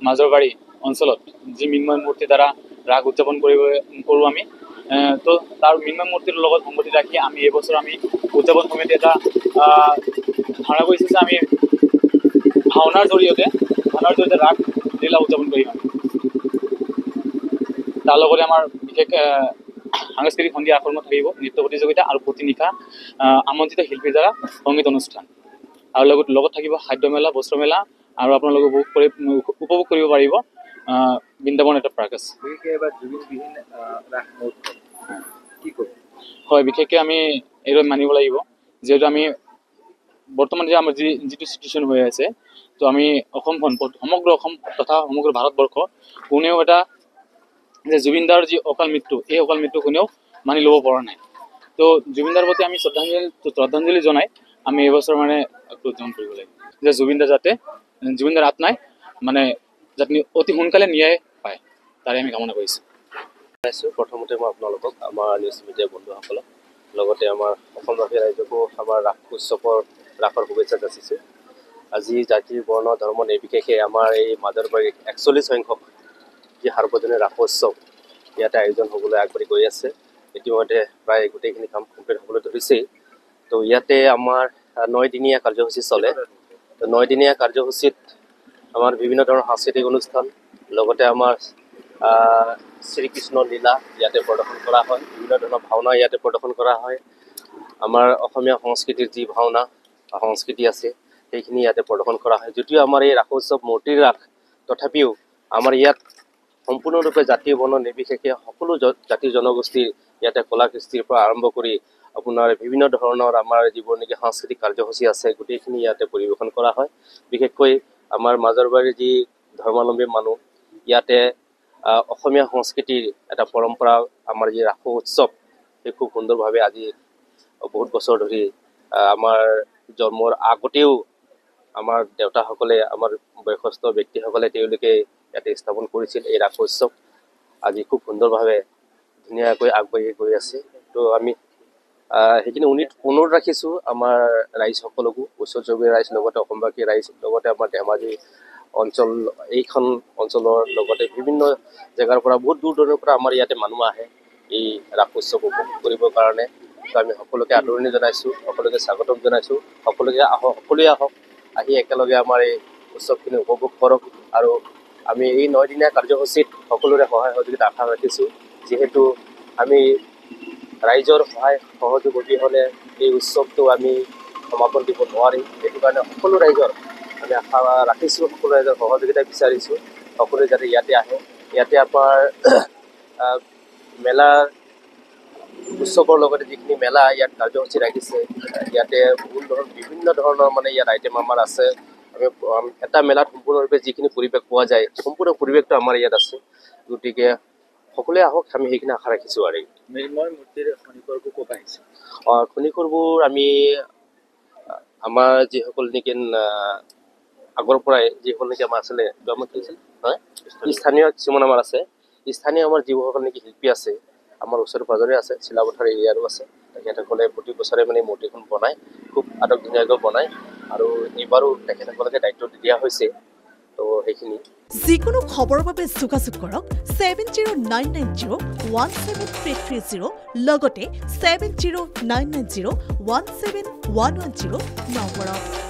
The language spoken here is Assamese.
মাজৰবাৰী অঞ্চলত যি মৃন্ময় মূৰ্তি দ্বাৰা ৰাস উদযাপন কৰোঁ আমি তো তাৰ মৃন্ময় মূৰ্তিৰ লগত সংগতি ৰাখি আমি এইবছৰ আমি উদযাপন সমিতি এটা ধাৰণা কৰিছোঁ যে আমি ভাওনাৰ জৰিয়তে ৰাস লীলা উদযাপন কৰিম আমি তাৰ লগতে আমাৰ বিশেষ সাংস্কৃতিক সন্ধিয়া আকৰ্ষণ থাকিব নৃত্য প্ৰতিযোগিতা আৰু প্ৰতি নিশা আমন্ত্ৰিত শিল্পীৰ দ্বাৰা সংগীত অনুষ্ঠান আৰু লগত থাকিব খাদ্যমেলা বস্ত্ৰমেলা আৰু আপোনালোকে উপভোগ কৰিব পাৰিব বৃন্দাবন এটা প্ৰাকাশ হয় বিশেষকৈ আমি এইদৰে মানিব লাগিব যিহেতু আমি বৰ্তমান যে আমাৰ যিটো চিটুৱেশ্যন হৈ আছে তো আমি অসমখন সমগ্ৰ অসম তথা সমগ্ৰ ভাৰতবৰ্ষ কোনেও এটা যে জুবিনদাৰ যি অকাল মৃত্যু এই অকাল মৃত্যু কোনেও মানি ল'ব পৰা নাই তো জুবিনদাৰ প্ৰতি আমি শ্ৰদ্ধাঞ্জলি জনাই আমি এইবছৰ মানে উদযাপন কৰিব লাগিব যে জুবিনদাৰ আত্মাই মানে যাতে অতি সোনকালে ন্যায় পায় তাৰে আমি কামনা কৰিছোঁ প্ৰথমতে মই আপোনালোকক আমাৰ নিউজ মিডিয়া বন্ধুসকলক লগতে আমাৰ অসমবাসী ৰাইজকো আমাৰ ৰাস উৎসৱৰ ৰাসৰ শুভেচ্ছা যাচিছোঁ আজি জাতি বৰ্ণ ধৰ্ম নিৰ্বিশেষে আমাৰ এই মাজৰবাৰীত 41 সংখ্যক যি সাৰ্বজনীন ৰাস উৎসৱ ইয়াতে আয়োজন হ'বলৈ আগবাঢ়ি গৈ আছে ইতিমধ্যে প্ৰায় গোটেইখিনি কাম কমপ্লিট হ'বলৈ ধৰিছেই তো ইয়াতে আমাৰ 9 দিনীয়া কাৰ্যসূচী চলে তো 9 দিনীয়া কাৰ্যসূচীত আমাৰ বিভিন্ন ধৰণৰ সাংস্কৃতিক অনুষ্ঠান লগতে আমাৰ শ্ৰীকৃষ্ণ লীলা ইয়াতে প্ৰদৰ্শন কৰা হয় বিভিন্ন ধৰণৰ ভাওনা ইয়াতে প্ৰদৰ্শন কৰা হয় আমাৰ অসমীয়া সংস্কৃতিৰ যি ভাওনা সংস্কৃতি আছে সেইখিনি ইয়াতে প্ৰদৰ্শন কৰা হয় যদিও আমাৰ এই ৰাস উৎসৱ মূৰ্তিৰ ৰাস তথাপিও আমাৰ ইয়াত সম্পূৰ্ণৰূপে জাতি বৰ্ণ নিৰ্বিশেষে সকলো জাতি জনগোষ্ঠীৰ ইয়াতে কলা কৃষ্টিৰ পৰা আৰম্ভ কৰি আপোনাৰ বিভিন্ন ধৰণৰ আমাৰ যিবোৰ নেকি সাংস্কৃতিক কাৰ্যসূচী আছে গোটেইখিনি ইয়াতে পৰিৱেশন কৰা হয় বিশেষকৈ আমাৰ মাজৰবাৰীৰ যি ধৰ্মাৱলম্বী মানুহ ইয়াতে অসমীয়া সংস্কৃতিৰ এটা পৰম্পৰা আমাৰ যি ৰাস উৎসৱ সেই খুব সুন্দৰভাৱে আজি বহুত বছৰ ধৰি আমাৰ জন্মৰ আগতেও আমাৰ দেউতাসকলে আমাৰ বয়সস্থ ব্যক্তিসকলে তেওঁলোকে ইয়াতে স্থাপন কৰিছিল এই ৰাস উৎসৱ আজি খুব সুন্দৰভাৱে ধুনীয়াকৈ আগবাঢ়ি গৈ আছে তো আমি সেইখিনি অনুৰোধ ৰাখিছোঁ আমাৰ ৰাইজসকলকো ওচৰ চুবুৰীয়া ৰাইজ লগতে অসমবাসী ৰাইজ লগতে আমাৰ ধেমাজি অঞ্চল এইখন অঞ্চলৰ লগতে বিভিন্ন জেগাৰ পৰা বহুত দূৰ দূৰৰ পৰা আমাৰ ইয়াতে মানুহ আহে এই ৰাস উৎসৱ উপভোগ কৰিবৰ কাৰণে তো আমি সকলোকে আদৰণি জনাইছোঁ সকলোকে স্বাগতম জনাইছোঁ সকলোকে সকলোৱে আহক আহি একেলগে আমাৰ এই উৎসৱখিনি উপভোগ কৰক আৰু আমি এই 9 দিনীয়া কাৰ্যসূচীত সকলোৰে সহায় সহযোগিতা আশা ৰাখিছোঁ যিহেতু আমি ৰাইজৰ সহায় সহযোগ অবিহনে এই উৎসৱটো আমি সমাপন দিব নোৱাৰিম সেইটো কাৰণে সকলো ৰাইজৰ আমি আশা ৰাখিছোঁ সকলো ৰাইজৰ সহযোগিতা বিচাৰিছোঁ সকলোৱে যাতে ইয়াতে আহে ইয়াতে আমাৰ মেলাৰ উৎসৱৰ লগতে যিখিনি মেলা ইয়াত কাৰ্যসূচী ৰাখিছে ইয়াতে বিভিন্ন ধৰণৰ মানে ইয়াত আইটেম আমাৰ আছে আমি এটা মেলাত সম্পূৰ্ণৰূপে যিখিনি পৰিৱেশ পোৱা যায় সম্পূৰ্ণ পৰিৱেশটো আমাৰ ইয়াত আছে গতিকে সকলোৱে আহক আমি সেইখিনি আশা ৰাখিছোঁ আৰু মৃন্ময় মূৰ্তিৰ খনিকৰবোৰ ক'ৰ পৰা আহিছে খনিকৰবোৰ আমি আমাৰ যিসকল নেকি আগৰ পৰাই যিসকল নেকি আমাৰ আছিলে আমাৰ কি আছিল হয় স্থানীয় কিছুমান আমাৰ আছে স্থানীয় আমাৰ যিসকল নেকি শিল্পী আছে আমাৰ ওচৰে পাজৰে আছে চিলাপথাৰ এৰিয়াৰো আছে তেখেতসকলে প্ৰতি বছৰে মানে মূৰ্তিখন বনায় খুব আটক ধুনীয়াকৈ বনায় আৰু এইবাৰো তেখেতসকলকে দায়িত্ব দিয়া হৈছে তো সেইখিনি যিকোনো খবৰৰ বাবে যোগাযোগ কৰক 7099017330 লগতে 7099017110 নম্বৰত